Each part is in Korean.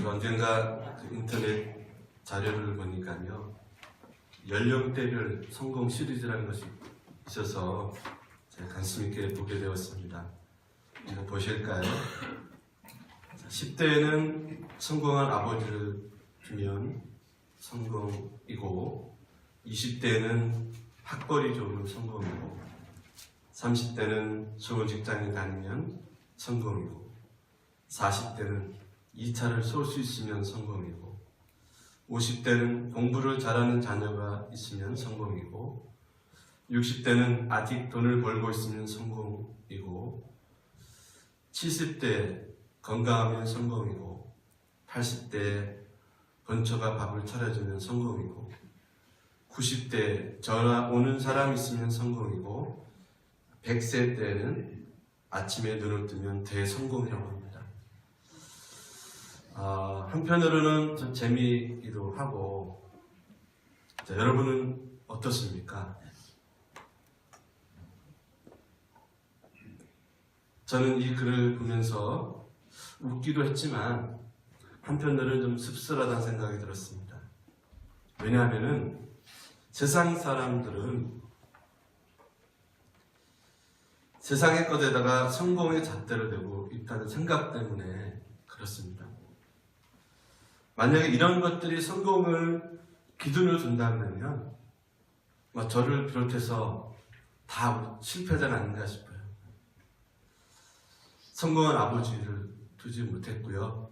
언젠가 인터넷 자료를 보니까요, 연령대별 성공 시리즈라는 것이 있어서 제가 관심 있게 보게 되었습니다. 이거 보실까요? 10대에는 성공한 아버지를 두면 성공이고, 20대에는 학벌이 좋으면 성공이고, 30대는 좋은 직장에 다니면 성공이고, 40대는 2차를 쏠 수 있으면 성공이고, 50대는 공부를 잘하는 자녀가 있으면 성공이고, 60대는 아직 돈을 벌고 있으면 성공이고, 70대 건강하면 성공이고, 80대 번처가 밥을 차려주면 성공이고, 90대 전화 오는 사람 있으면 성공이고, 100세 때는 아침에 눈을 뜨면 대성공이라고 합니다. 한편으로는 좀 재미이기도 하고, 자, 여러분은 어떻습니까? 저는 이 글을 보면서 웃기도 했지만 한편으로는 좀 씁쓸하다는 생각이 들었습니다. 왜냐하면 세상 사람들은 세상의 것에다가 성공의 잣대를 대고 있다는 생각 때문에 그렇습니다. 만약에 이런 것들이 성공을 기준으로 둔다면 저를 비롯해서 다 실패자는 아닌가 싶어요. 성공한 아버지를 두지 못했고요.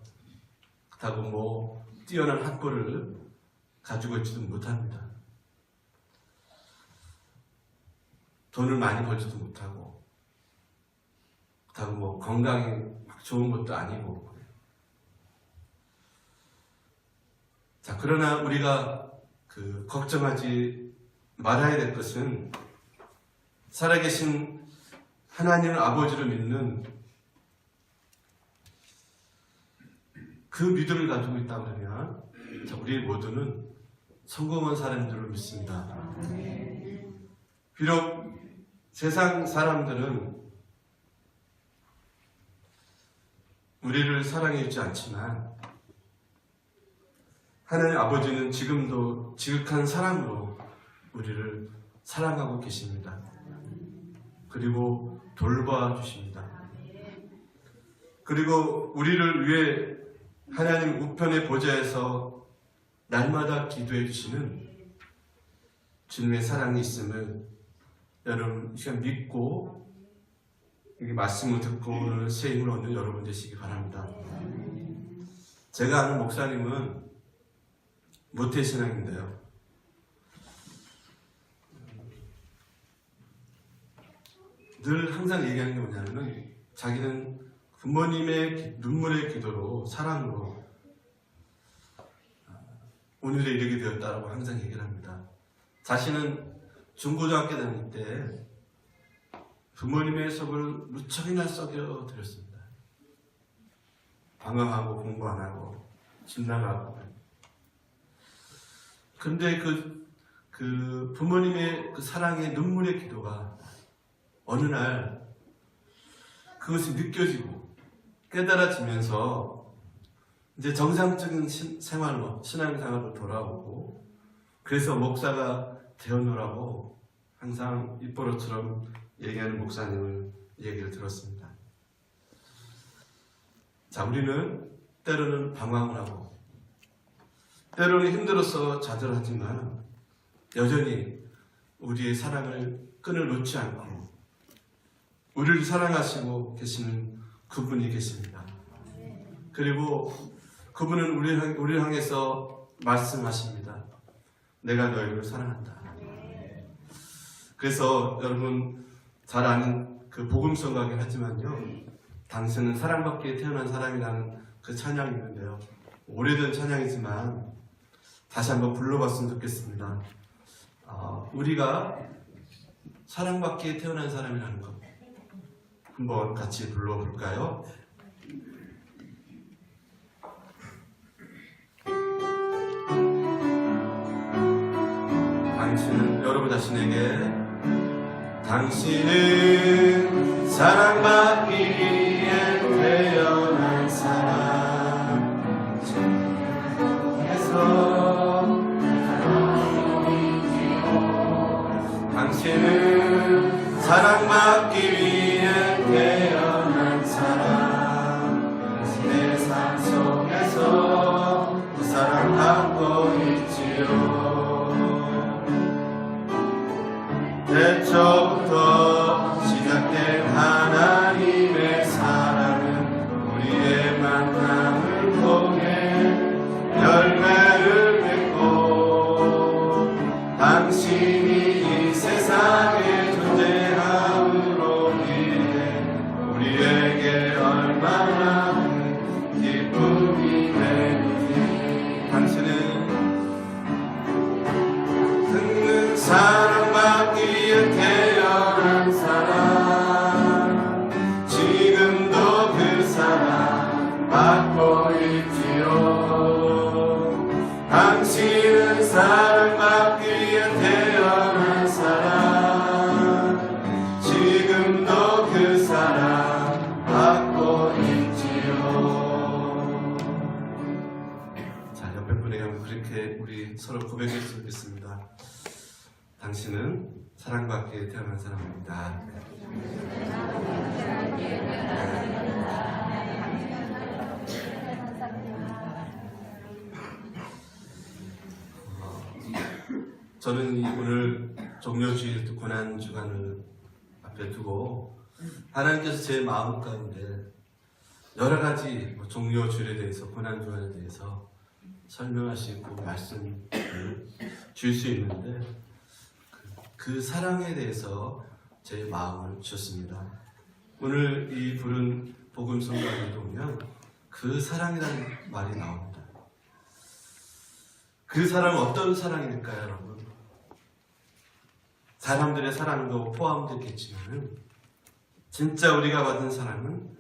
그렇다고 뛰어난 학벌을 가지고 있지도 못합니다. 돈을 많이 벌지도 못하고, 그렇다고 건강이 좋은 것도 아니고. 자, 그러나 우리가 걱정하지 말아야 될 것은 살아계신 하나님을 아버지로 믿는 그 믿음을 가지고 있다 그러면 우리 모두는 성공한 사람들을 믿습니다. 비록 세상 사람들은 우리를 사랑해 주지 않지만 하나님 아버지는 지금도 지극한 사랑으로 우리를 사랑하고 계십니다. 그리고 돌봐주십니다. 그리고 우리를 위해 하나님 우편의 보좌에서 날마다 기도해 주시는 주님의 사랑이 있음을 여러분 이 시간 믿고 이 말씀을 듣고 오늘 새 힘을 얻는 여러분 되시기 바랍니다. 제가 아는 목사님은 모태신앙인데요, 늘 항상 얘기하는 게 뭐냐면 자기는 부모님의 눈물의 기도로, 사랑으로 오늘에 이르게 되었다라고 항상 얘기를 합니다. 자신은 중고등학교 다닐 때 부모님의 속을 무척이나 썩여드렸습니다. 방황하고 공부 안 하고 집 나가고. 근데 그 부모님의 그 사랑의 눈물의 기도가 어느 날 그것이 느껴지고 깨달아지면서 이제 정상적인 생활로, 신앙생활로 돌아오고, 그래서 목사가 되어놓으라고 항상 입버릇처럼 얘기하는 목사님을 얘기를 들었습니다. 자, 우리는 때로는 방황을 하고, 때로는 힘들어서 좌절하지만 여전히 우리의 사랑을 끈을 놓지 않고 우리를 사랑하시고 계시는 그분이 계십니다. 그리고 그분은 우리를 향해서 말씀하십니다. 내가 너희를 사랑한다. 그래서 여러분 잘 아는 그 복음성가긴 하지만요, 당신은 사랑받기에 태어난 사람이라는 그 찬양이 있는데요, 오래된 찬양이지만 다시 한번 불러봤으면 좋겠습니다. 우리가 사랑받기에 태어난 사람이라는 것 한번 같이 불러볼까요? 당신은 여러분 자신에게 당신은 사랑받기 위해 태어난 사람, 얼마나 기쁨이 되는지. 당신은 듣는 사랑받기에 태어난 사람, 지금도 그 사랑 받고 있지요. 당신은 사랑받기에 태어난 사람, 지금도 그 사랑 받고 있지요. 자, 옆에 분에게 그렇게 우리 서로 고백했으면 좋겠습니다. 당신은 사랑받기에 태어난 사람입니다. 저는 오늘 종료주일 고난주간을 앞에 두고 하나님께서 제 마음 가운데 여러 가지 종료주일에 대해서, 고난주간에 대해서 설명하시고 말씀을 줄 수 있는데, 그 사랑에 대해서 제 마음을 주셨습니다. 오늘 이 부른 복음성가에 보면 그 사랑이라는 말이 나옵니다. 그 사랑은 어떤 사랑일까요, 여러분? 사람들의 사랑도 포함되겠지만 진짜 우리가 받은 사랑은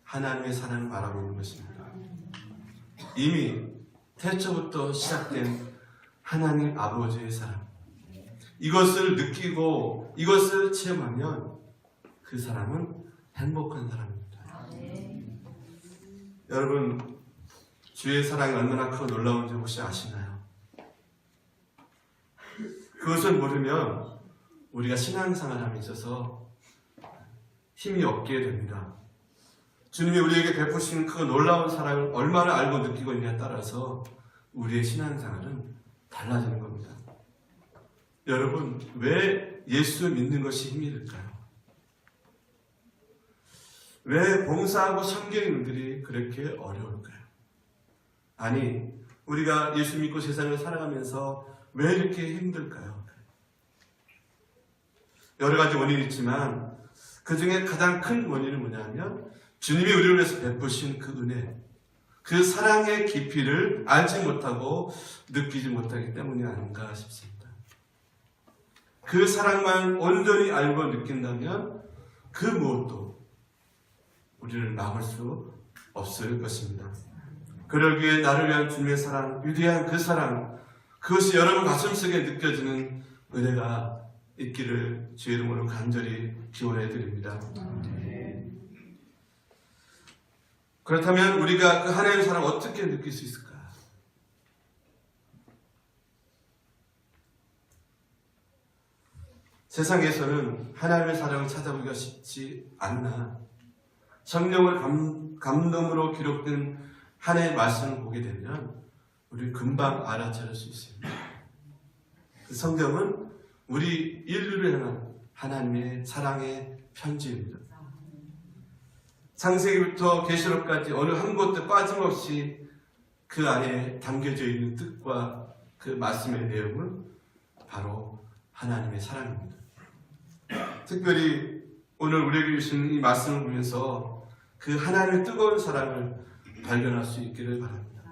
하나님의 사랑을 말하고 있는 것입니다. 이미 태초부터 시작된 하나님 아버지의 사랑, 이것을 느끼고 이것을 체험하면 그 사람은 행복한 사람입니다. 여러분, 주의 사랑이 얼마나 크고 놀라운지 혹시 아시나요? 그것을 모르면 우리가 신앙생활함에 있어서 힘이 없게 됩니다. 주님이 우리에게 베푸신 그 놀라운 사랑을 얼마나 알고 느끼고 있냐에 따라서 우리의 신앙생활은 달라지는 겁니다. 여러분, 왜 예수 믿는 것이 힘이 들까요? 왜 봉사하고 섬기는 일들이 그렇게 어려울까요? 아니, 우리가 예수 믿고 세상을 살아가면서 왜 이렇게 힘들까요? 여러 가지 원인이 있지만 그 중에 가장 큰 원인은 뭐냐면 주님이 우리를 위해서 베푸신 그 은혜, 그 사랑의 깊이를 알지 못하고 느끼지 못하기 때문이 아닌가 싶습니다. 그 사랑만 온전히 알고 느낀다면 그 무엇도 우리를 막을 수 없을 것입니다. 그러기에 나를 위한 주님의 사랑, 위대한 그 사랑, 그것이 여러분 가슴속에 느껴지는 은혜가 있기를 주의 이름으로 간절히 기원해 드립니다. 그렇다면 우리가 그 하나님의 사랑을 어떻게 느낄 수 있을까? 세상에서는 하나님의 사랑을 찾아보기가 쉽지 않나, 성령을 감동으로 기록된 하나님의 말씀을 보게 되면 우리 금방 알아차릴 수 있습니다. 그 성경은 우리 인류를 향한 하나님의 사랑의 편지입니다. 창세기부터 계시록까지 어느 한 곳도 빠짐없이 그 안에 담겨져 있는 뜻과 그 말씀의 내용은 바로 하나님의 사랑입니다. 특별히 오늘 우리에게 주신 이 말씀을 보면서 그 하나님의 뜨거운 사랑을 발견할 수 있기를 바랍니다.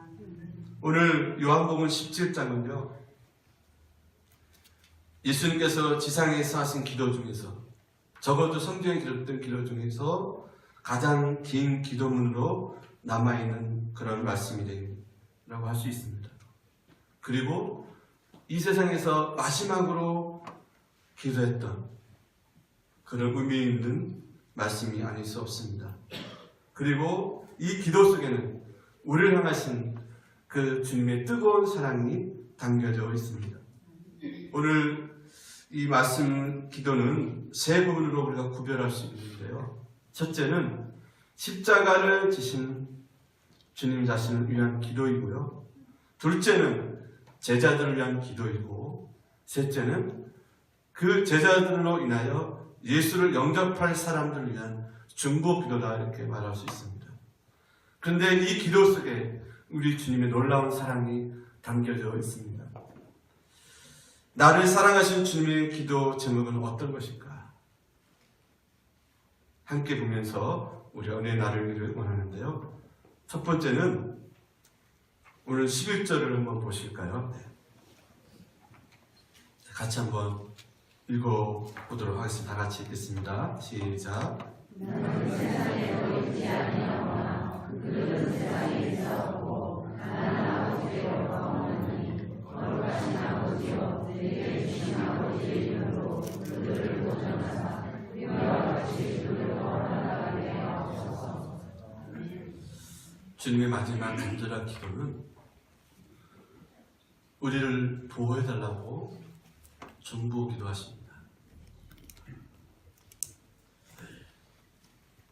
오늘 요한복음 17장은요, 예수님께서 지상에서 하신 기도 중에서, 적어도 성경에 기록된 기도 중에서 가장 긴 기도문으로 남아있는 그런 말씀이라고 할 수 있습니다. 그리고 이 세상에서 마지막으로 기도했던 그런 의미 있는 말씀이 아닐 수 없습니다. 그리고 이 기도 속에는 우리를 향하신 그 주님의 뜨거운 사랑이 담겨져 있습니다. 오늘 이 말씀 기도는 세 부분으로 우리가 구별할 수 있는데요. 첫째는 십자가를 지신 주님 자신을 위한 기도이고요. 둘째는 제자들을 위한 기도이고, 셋째는 그 제자들로 인하여 예수를 영접할 사람들을 위한 중보 기도다, 이렇게 말할 수 있습니다. 그런데 이 기도 속에 우리 주님의 놀라운 사랑이 담겨져 있습니다. 나를 사랑하신 주님의 기도 제목은 어떤 것일까? 함께 보면서 우리 은혜의 나누기를 원하는데요. 첫 번째는 오늘 11절을 한번 보실까요? 같이 한번 읽어보도록 하겠습니다. 다 같이 읽겠습니다. 시작. 나는 세상에 보이지 아니하오나 그들은 세상에 있사오고 나는 아버지여 없느니 거룩하신 아버지여 내게 주신 아버지의 이름으로 그들을 보존하사 우리와 같이 그들을 얻어나가게 하옵소서. 주님의 마지막 간절한 기도는 우리를 보호해달라고 중보 기도하십니다.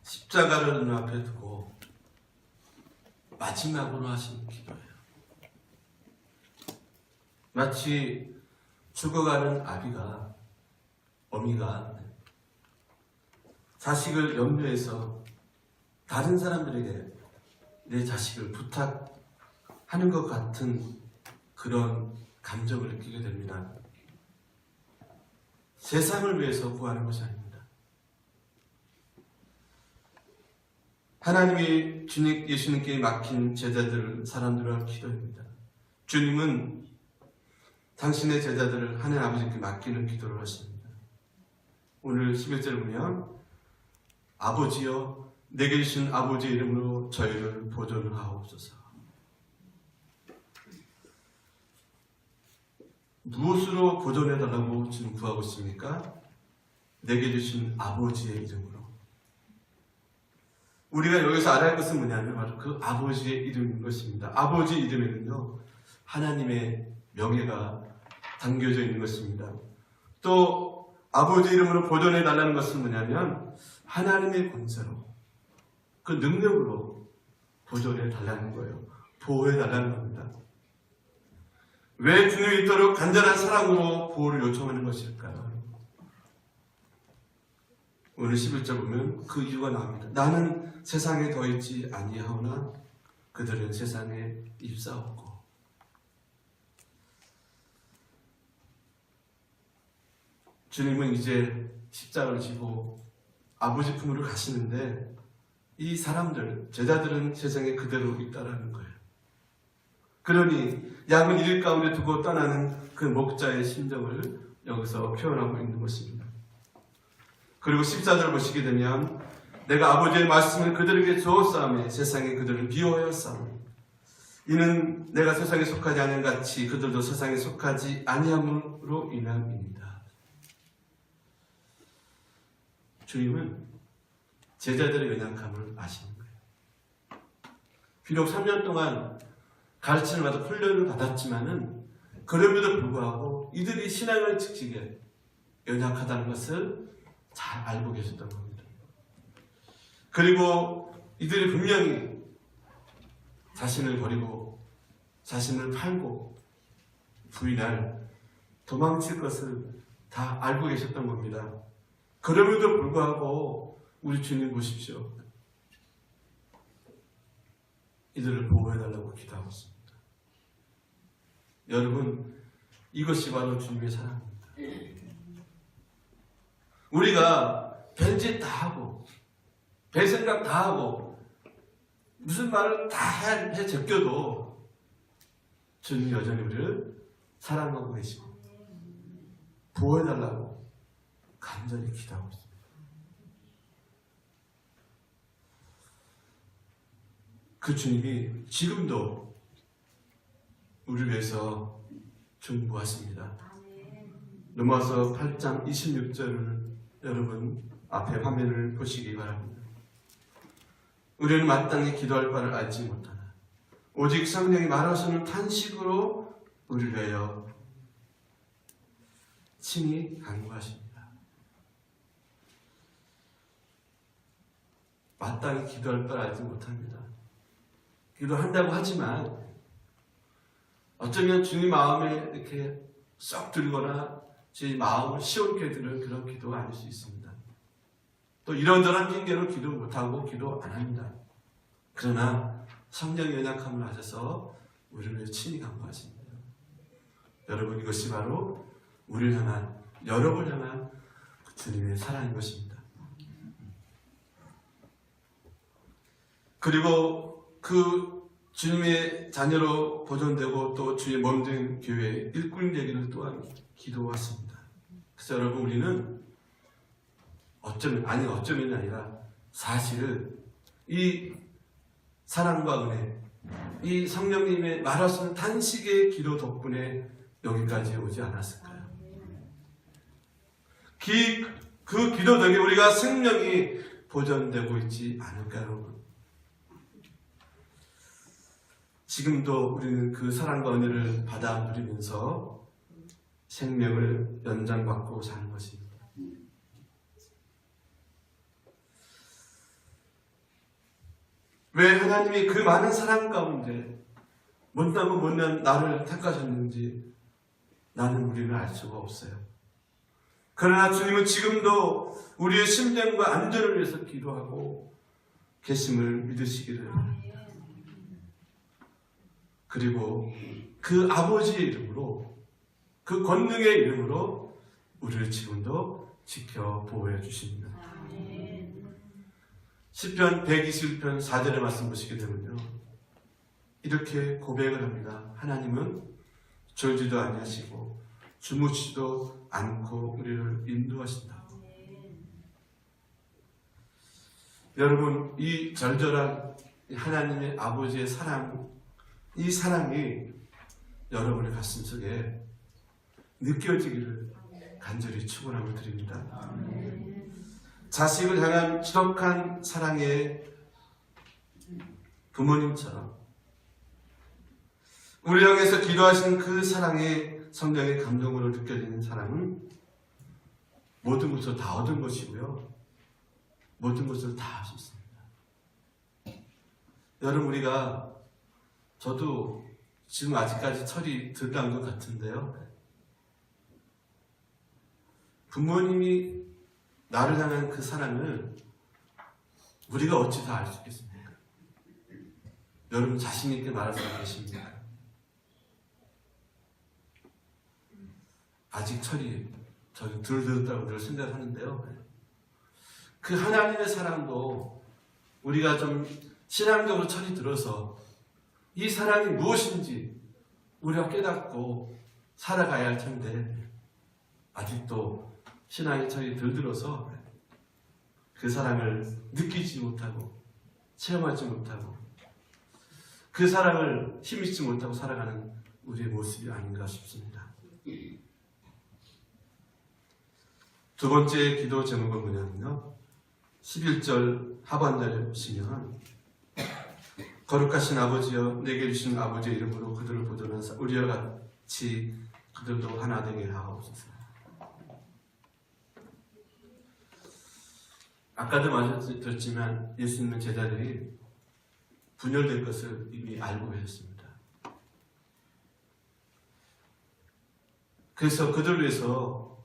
십자가를 눈앞에 두고 마지막으로 하신 기도예요. 마치 죽어가는 아비가, 어미가 자식을 염려해서 다른 사람들에게 내 자식을 부탁하는 것 같은 그런 감정을 느끼게 됩니다. 세상을 위해서 구하는 것이 아닙니다. 하나님이 주님 예수님께 맡긴 제자들, 사람들과 기도입니다. 주님은 당신의 제자들을 하나님 아버지께 맡기는 기도를 하십니다. 오늘 11절 보면 아버지여 내게 주신 아버지의 이름으로 저희를 보존하옵소서. 무엇으로 보존해달라고 지금 구하고 있습니까? 내게 주신 아버지의 이름으로. 우리가 여기서 알아야 할 것은 뭐냐면 바로 그 아버지의 이름인 것입니다. 아버지 이름에는요 하나님의 명예가 담겨져 있는 것입니다. 또 아버지 이름으로 보존해달라는 것은 뭐냐면 하나님의 권세로 그 능력으로 보존해달라는 거예요. 보호해달라는 겁니다. 왜 주님이 이토록 간절한 사랑으로 보호를 요청하는 것일까요? 오늘 11절 보면 그 이유가 나옵니다. 나는 세상에 더 있지 아니하오나 그들은 세상에 입사하고. 주님은 이제 십자가를 지고 아버지 품으로 가시는데 이 사람들, 제자들은 세상에 그대로 있다라는 거예요. 그러니 양은 이리 가운데 두고 떠나는 그 목자의 심정을 여기서 표현하고 있는 것입니다. 그리고 14절 보시게 되면 내가 아버지의 말씀을 그들에게 주었사오매 세상에 그들을 미워하였사오매 이는 내가 세상에 속하지 아니한 같이 그들도 세상에 속하지 아니함으로 인함입니다. 주님은 제자들의 연약함을 아시는 거예요. 비록 3년 동안 가르침을 받아 훈련을 받았지만은 그럼에도 불구하고 이들이 신앙을 지키기에 연약하다는 것을 잘 알고 계셨던 겁니다. 그리고 이들이 분명히 자신을 버리고 자신을 팔고 부인할 도망칠 것을 다 알고 계셨던 겁니다. 그럼에도 불구하고 우리 주님 보십시오. 이들을 보호해달라고 기도하고 있습니다. 여러분, 이것이 바로 주님의 사랑입니다. 우리가 별짓 다 하고 별 생각 다 하고 무슨 말을 다 해 제껴도 주님 여전히 우리를 사랑하고 계시고 보호해달라고 간절히 기도하고 있습니다. 그 주님이 지금도 우리를 위해서 중보하십니다. 로마서 8장 26절을 여러분 앞에 화면을 보시기 바랍니다. 우리는 마땅히 기도할 바를 알지 못하나 오직 성령이 말하시는 탄식으로 우리를 위하여 친히 간구하십니다. 마땅히 기도할 바를 알지 못합니다. 기도한다고 하지만 어쩌면 주님 마음에 이렇게 쏙 들거나 제 마음을 시원케 드는 그런 기도가 아닐 수 있습니다. 또 이런저런 핑계로 기도 못하고 기도 안 합니다. 그러나 성령의 연약함을 아셔서 우리를 친히 간구하십니다. 여러분, 이것이 바로 우리를 향한, 여러분을 향한 주님의 사랑인 것입니다. 그리고 그 주님의 자녀로 보존되고 또 주의 몸된 교회의 일꾼이 되기를 또한 기도했습니다. 그래서 여러분, 우리는 어쩌면 아니라 사실 이 사랑과 은혜, 이 성령님의 말할 수 없는 단식의 기도 덕분에 여기까지 오지 않았을까요? 그 기도 덕에 우리가 생명이 보존되고 있지 않을까요, 여러분? 지금도 우리는 그 사랑과 은혜를 받아 누리면서 생명을 연장받고 사는 것입니다. 왜 하나님이 그 많은 사랑 가운데 못나면 못난 나를 택하셨는지 우리는 알 수가 없어요. 그러나 주님은 지금도 우리의 심령과 안전을 위해서 기도하고 계심을 믿으시기를, 그리고 그 아버지의 이름으로, 그 권능의 이름으로 우리를 지금도 지켜 보호해 주십니다. 시편 121편 4절의 말씀 보시게 되면요, 이렇게 고백을 합니다. 하나님은 졸지도 아니하시고 주무시지도 않고 우리를 인도하신다고. 여러분, 이 절절한 하나님의 아버지의 사랑, 이 사랑이 여러분의 가슴속에 느껴지기를 간절히 축원하고 드립니다. 자식을 향한 지독한 사랑의 부모님처럼 우리 향해서 기도하신 그 사랑의 성령의 감동으로 느껴지는 사랑은 모든 것을 다 얻은 것이고요, 모든 것을 다 할 수 있습니다. 여러분, 저도 지금 아직까지 철이 덜 난 것 같은데요, 부모님이 나를 향한 그 사랑을 우리가 어찌 다 알 수 있겠습니까? 여러분, 자신 있게 말할 수 계십니까? 아직 저는 덜 들었다고 늘 생각하는데요, 그 하나님의 사랑도 우리가 좀 신앙적으로 철이 들어서 이 사랑이 무엇인지 우리가 깨닫고 살아가야 할 텐데, 아직도 신앙의 철이 덜 들어서 그 사랑을 느끼지 못하고 체험하지 못하고 그 사랑을 힘입지 못하고 살아가는 우리의 모습이 아닌가 싶습니다. 두 번째 기도 제목은 뭐냐면요, 11절 하반절에 보시면, 거룩하신 아버지여, 내게 주신 아버지의 이름으로 그들을 보존하사 우리와 같이 그들도 하나 되게 하옵소서. 아까도 말씀드렸지만 예수님의 제자들이 분열될 것을 이미 알고 계셨습니다. 그래서 그들을 위해서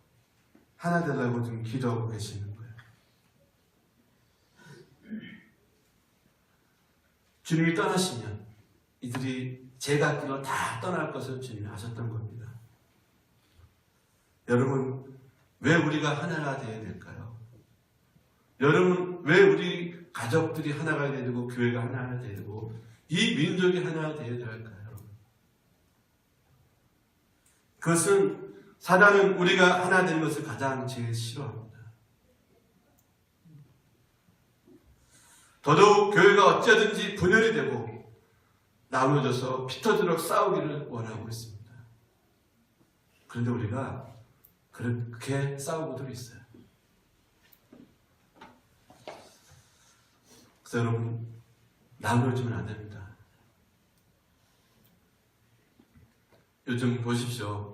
하나 되라고 좀 기도하고 계시는 거예요. 주님이 떠나시면 이들이 제가 길로 다 떠날 것을 주님이 아셨던 겁니다. 여러분, 왜 우리가 하나가 되어야 될까요? 여러분, 왜 우리 가족들이 하나가 되어야 되고 교회가 하나가 되어야 되고 이 민족이 하나가 되어야 할까요? 그것은 사단은 우리가 하나 되는 것을 가장 제일 싫어합니다. 더더욱 교회가 어찌하든지 분열이 되고 나누어져서 피터지도록 싸우기를 원하고 있습니다. 그런데 우리가 그렇게 싸우고도 있어요. 그래서 여러분, 나누어지면 안 됩니다. 요즘 보십시오.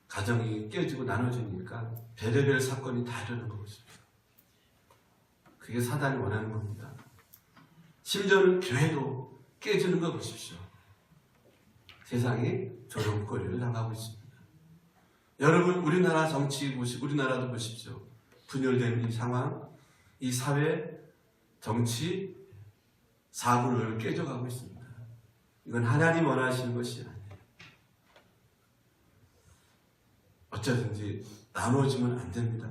가정이 깨지고 나눠지니까 별의별 사건이 다 일어나는 거 보십시오. 그게 사단이 원하는 겁니다. 심지어는 교회도 깨지는 거 보십시오. 세상이 조롱거리를 당하고 있습니다. 여러분, 우리나라 정치 우리나라도 보십시오. 분열된 이 상황, 이 사회, 정치, 사고를 깨져가고 있습니다. 이건 하나님 원하시는 것이 아니에요. 어쩌든지 나눠지면 안 됩니다.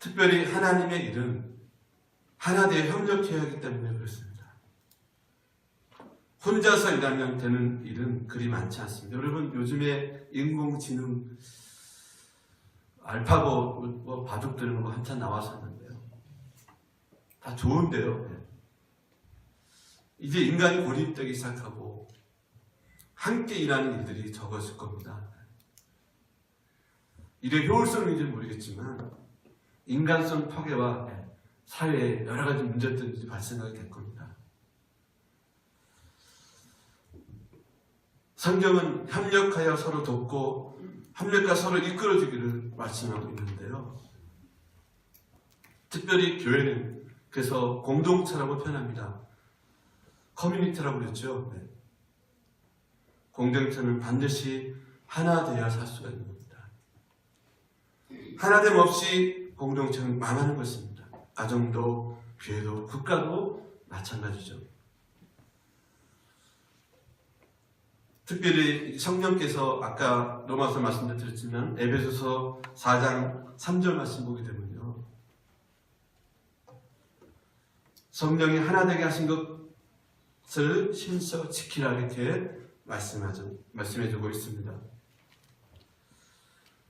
특별히 하나님의 일은 하나 되어 협력해야 하기 때문에 그렇습니다. 혼자서 일하면 되는 일은 그리 많지 않습니다. 여러분, 요즘에 인공지능 알파고 바둑 두는 거 한참 나왔었는데요. 다 좋은데요. 이제 인간이 고립되기 시작하고 함께 일하는 일들이 적어질 겁니다. 일의 효율성인지는 모르겠지만 인간성 파괴와 사회에 여러 가지 문제들이 발생하게 될 겁니다. 성경은 협력하여 서로 돕고 협력과 서로 이끌어주기를 말씀하고 있는데요. 특별히 교회는 그래서 공동체라고 표현합니다. 커뮤니티라고 그랬죠. 공동체는 반드시 하나 되어야 살 수가 있는 겁니다. 하나됨 없이 공동체는 망하는 것입니다. 가정도, 교회도, 국가도 마찬가지죠. 특별히 성령께서 아까 로마서 말씀도 드렸지만 에베소서 4장 3절 말씀 보게 되면요. 성령이 하나 되게 하신 것을 신서 지키라 이렇게 말씀해주고 있습니다.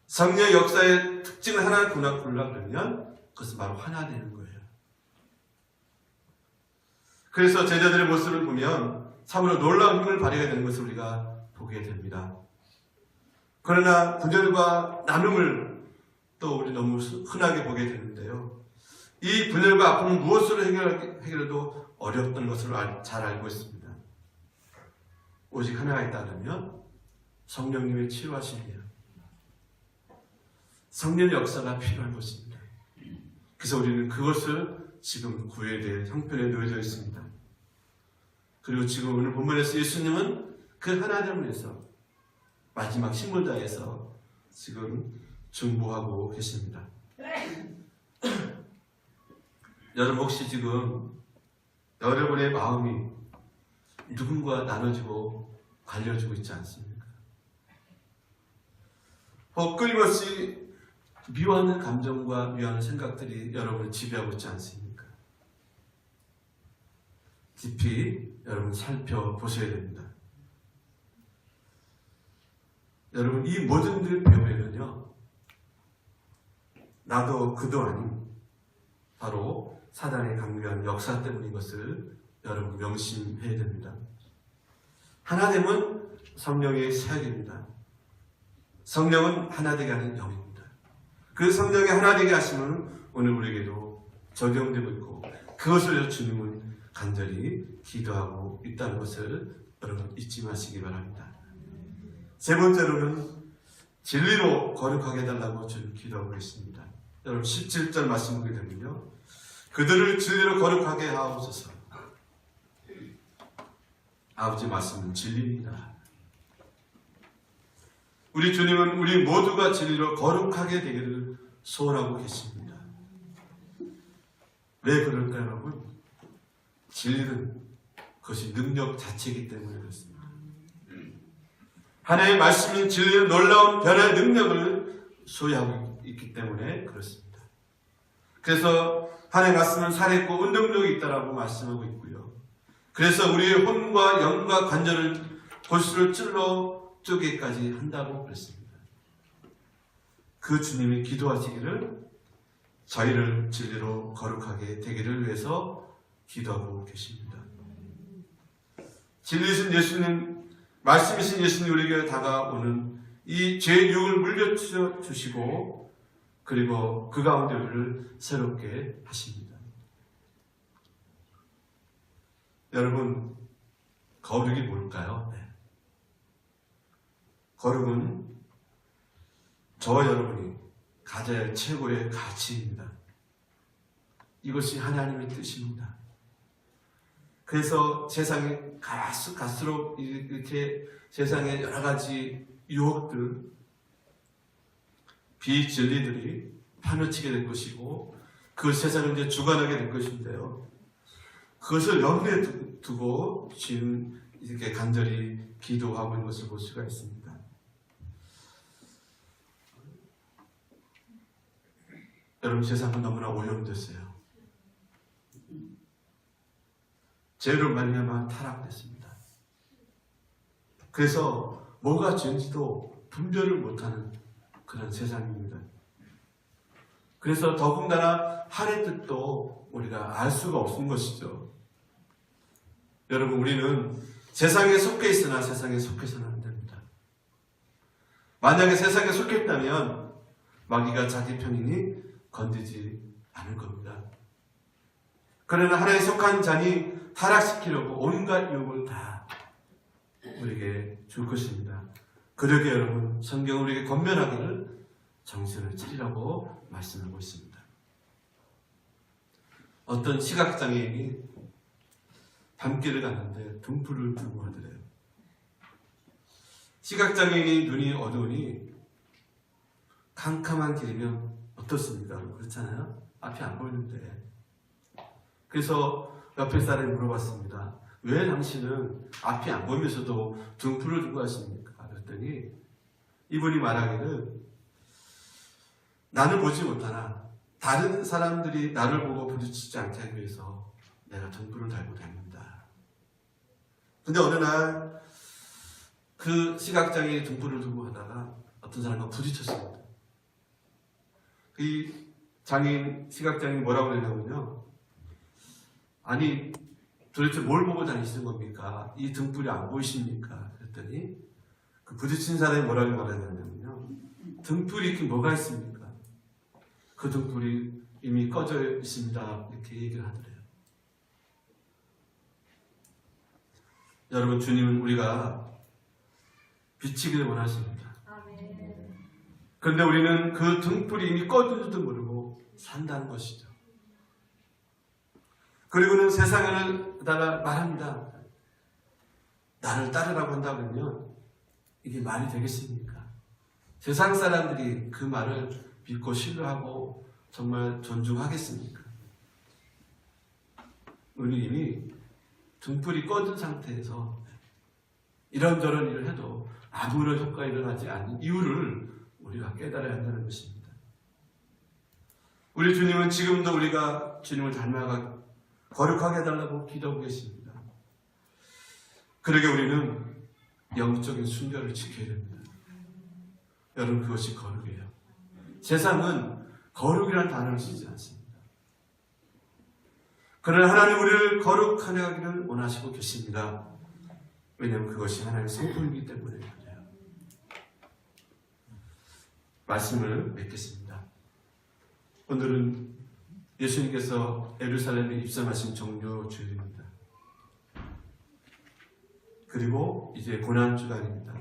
성령 역사의 특징을 하나 골라 그러면 그것은 바로 하나 되는 거예요. 그래서 제자들의 모습을 보면 참으로 놀라운 힘을 발휘하게 되는 것을 우리가 보게 됩니다. 그러나 분열과 나눔을 또 우리 너무 흔하게 보게 되는데요. 이 분열과 아픔은 무엇으로 해결해도 어렵던 것으로 잘 알고 있습니다. 오직 하나가 있다면 성령님의 치유하심이에요. 성령 역사가 필요한 것입니다. 그래서 우리는 그것을 지금 구해야 될 형편에 놓여져 있습니다. 그리고 지금 오늘 본문에서 예수님은 그 하나님을 위해서 마지막 힘을 다해서 지금 중보하고 계십니다. 여러분 혹시 지금 여러분의 마음이 누군가 나눠지고 갈려지고 있지 않습니까? 끊임없이 미워하는 감정과 미워하는 생각들이 여러분을 지배하고 있지 않습니까? 깊이 여러분 살펴보셔야 됩니다. 여러분 이 모든 들 배후에는요, 나도 그도 아닌 바로 사단의 강력한 역사 때문인 것을 여러분 명심해야 됩니다. 하나됨은 성령의 사역입니다. 성령은 하나되게 하는 영입니다. 그 성령의 하나되게 하심은 오늘 우리에게도 적용되고 있고 그것을 위해서 주님은 간절히 기도하고 있다는 것을 여러분 잊지 마시기 바랍니다. 세 번째로는 진리로 거룩하게 해달라고 주님 기도하고 있습니다. 여러분 17절 말씀 보게 되면요, 그들을 진리로 거룩하게 하옵소서. 아버지 말씀은 진리입니다. 우리 주님은 우리 모두가 진리로 거룩하게 되기를 소원하고 계십니다. 왜 그럴까요, 여러분? 진리는 그것이 능력 자체이기 때문에 그렇습니다. 하나님의 말씀인 진리는 놀라운 변화의 능력을 소유하고 있기 때문에 그렇습니다. 그래서 하나님의 말씀은 살아있고 운동력이 있다라고 말씀하고 있고요. 그래서 우리의 혼과 영과 관절을 골수를 찔러 쪼개기까지 한다고 그랬습니다. 그 주님이 기도하시기를 저희를 진리로 거룩하게 되기를 위해서 기도하고 계십니다. 진리이신 예수님, 말씀이신 예수님 우리에게 다가오는 이 죄의 유혹을 물려주시고 그리고 그 가운데 우리를 새롭게 하십니다. 여러분, 거룩이 뭘까요? 거룩은 저와 여러분이 가져야 할 최고의 가치입니다. 이것이 하나님의 뜻입니다. 그래서 세상에 갈수록 이렇게 세상에 여러 가지 유혹들, 비진리들이 파묻히게 될 것이고 그 세상을 이제 주관하게 될 것인데요. 그것을 염두에 두고 지금 이렇게 간절히 기도하고 있는 것을 볼 수가 있습니다. 여러분 세상은 너무나 오염됐어요. 죄로 말미암아 타락됐습니다. 그래서 뭐가 죄인지도 분별을 못하는 그런 세상입니다. 그래서 더군다나 하나님의 뜻도 우리가 알 수가 없는 것이죠. 여러분, 우리는 세상에 속해 있으나 세상에 속해서는 안 됩니다. 만약에 세상에 속해 있다면 마귀가 자기 편이니 건드지 않을 겁니다. 그러나 하나님에 속한 자니 타락시키려고 온갖 유혹을 다 우리에게 줄 것입니다. 그러게 여러분, 성경은 우리에게 권면하기를 정신을 차리라고 말씀하고 있습니다. 어떤 시각장애인이 밤길을 갔는데 등불을 들고 가더래요. 시각장애인이 눈이 어두우니 캄캄한 길이면 어떻습니까? 그렇잖아요? 앞이 안 보이는데. 그래서 옆에 사람이 물어봤습니다. 왜 당신은 앞이 안 보이면서도 등불을 들고 가십니까? 그랬더니 이분이 말하기를, 나는 보지 못하나 다른 사람들이 나를 보고 부딪히지 않게 하기 위해서 내가 등불을 달고 다닙니다. 근데 어느 날 그 시각장애인이 등불을 들고 가다가 어떤 사람과 부딪혔습니다. 이 장애인, 시각장애인이 뭐라고 그랬냐면요, 아니 도대체 뭘 보고 다니시는 겁니까? 이 등불이 안 보이십니까? 그랬더니 그 부딪힌 사람이 뭐라고 말하냐면요, 등불이 이렇게 뭐가 있습니까? 그 등불이 이미 꺼져 있습니다. 이렇게 얘기를 하더래요. 여러분, 주님은 우리가 비치기를 원하십니다. 그런데 우리는 그 등불이 이미 꺼진 줄도 모르고 산다는 것이죠. 그리고는 세상을 따라 말합니다. 나를 따르라고 한다면요, 이게 말이 되겠습니까? 세상 사람들이 그 말을 믿고 신뢰하고 정말 존중하겠습니까? 우리는 이미 등불이 꺼진 상태에서 이런저런 일을 해도 아무런 효과가 일어나지 않는 이유를 우리가 깨달아야 한다는 것입니다. 우리 주님은 지금도 우리가 주님을 닮아가 거룩하게 해달라고 기도하고 계십니다. 그러게 우리는 영적인 순결을 지켜야 됩니다. 여러분, 그것이 거룩이에요. 세상은 거룩이라는 단어를 쓰지 않습니다. 그러나 하나님 우리를 거룩하게 하기를 원하시고 계십니다. 왜냐하면 그것이 하나님의 성품이기 때문에 그래요. 말씀을 맺겠습니다. 오늘은 예수님께서 예루살렘에 입성하신 종료 주일입니다. 그리고 이제 고난주간입니다.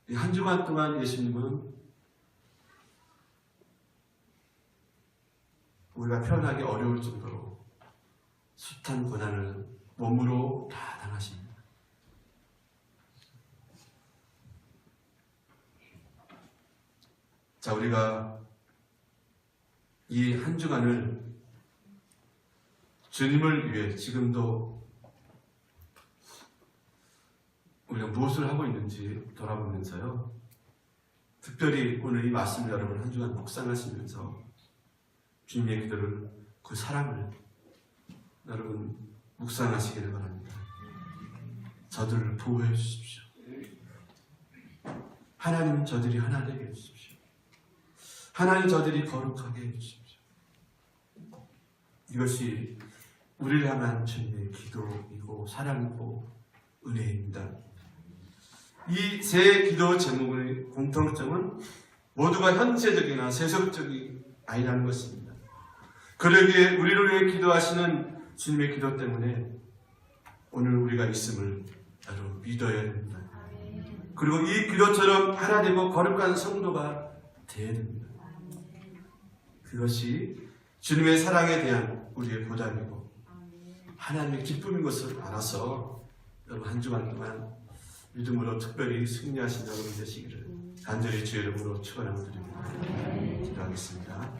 이 한 주간 동안 예수님은 우리가 표현하기 어려울 정도로 숱한 고난을 몸으로 다 당하십니다. 자, 우리가 이 한 주간을 주님을 위해 지금도 우리가 무엇을 하고 있는지 돌아보면서요, 특별히 오늘 이 말씀을 여러분 한 주간 묵상하시면서 주님의 기도를, 그 사랑을 여러분 묵상하시기를 바랍니다. 저들을 보호해 주십시오. 하나님, 저들이 하나 되게 해주십시오. 하나님, 저들이 거룩하게 해주십시오. 이것이 우리를 향한 주님의 기도이고 사랑이고 은혜입니다. 이 세 기도 제목의 공통점은 모두가 현재적이나 세속적이 아니라는 것입니다. 그러기에 우리를 위해 기도하시는 주님의 기도 때문에 오늘 우리가 있음을 여러분 믿어야 됩니다. 그리고 이 기도처럼 하나 되고 거룩한 성도가 되어야 됩니다. 그것이 주님의 사랑에 대한 우리의 보답이고 하나님의 기쁨인 것을 알아서 여러분 한 주간 동안 믿음으로 특별히 승리하신 여러분 되시기를 간절히 주의 이름으로 축원하고 드립니다. 기도하겠습니다.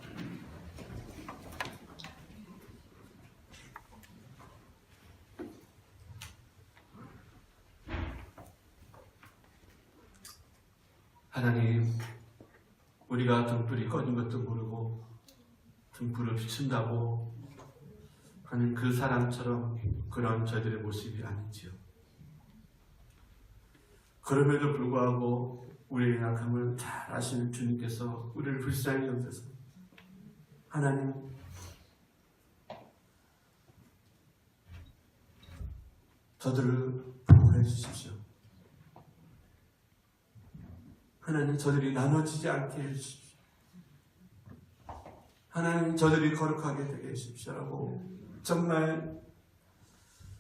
하나님, 우리가 등불이 꺼진 것도 모르고 등불을 비춘다고 하는 그 사람처럼 그런 저희들의 모습이 아니지요. 그럼에도 불구하고 우리의 약함을 잘 아시는 주님께서 우리를 불쌍히 여기셔서 하나님 저들을 보호해 주십시오. 하나님 저들이 나눠지지 않게 해주십시오. 하나님 저들이 거룩하게 되게 해주십시오라고 정말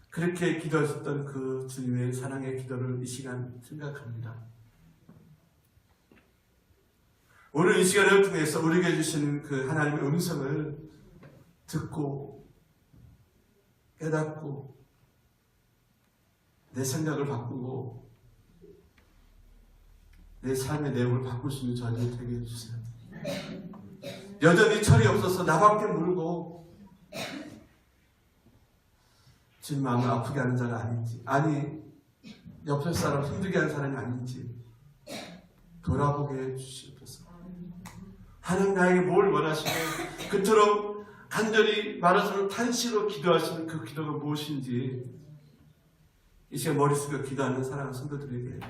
그렇게 기도하셨던 그 주님의 사랑의 기도를 이 시간 생각합니다. 오늘 이 시간을 통해서 우리에게 주시는 그 하나님의 음성을 듣고 깨닫고 내 생각을 바꾸고 내 삶의 내용을 바꿀 수 있는 저희들이 되게 해주세요. 여전히 철이 없어서 나밖에 모르고 지금 마음을 아프게 하는 자가 아닌지, 아니 옆에 사람 힘들게 하는 사람이 아닌지 돌아보게 해주시옵소서. 하나님 나에게 뭘 원하시고 그토록 간절히 말하자면 탄식으로 기도하시는 그 기도가 무엇인지 이 시간 머리 숙여 기도하는 사랑하는 성도들에게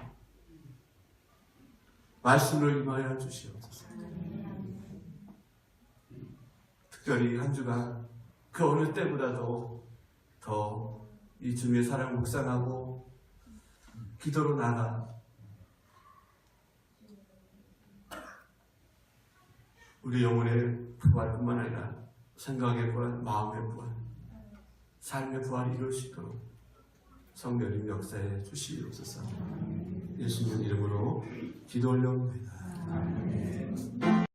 말씀을 임하여 주시옵소서. 특별히 한 주간 그 어느 때보다도 더 이 주님의 사랑을 묵상하고 기도로 나가 우리 영혼의 부활뿐만 아니라 생각의 부활, 마음의 부활, 삶의 부활을 이룰 수 있도록 성령님 역사해 주시옵소서. 예수님 이름으로 기도 올려옵니다.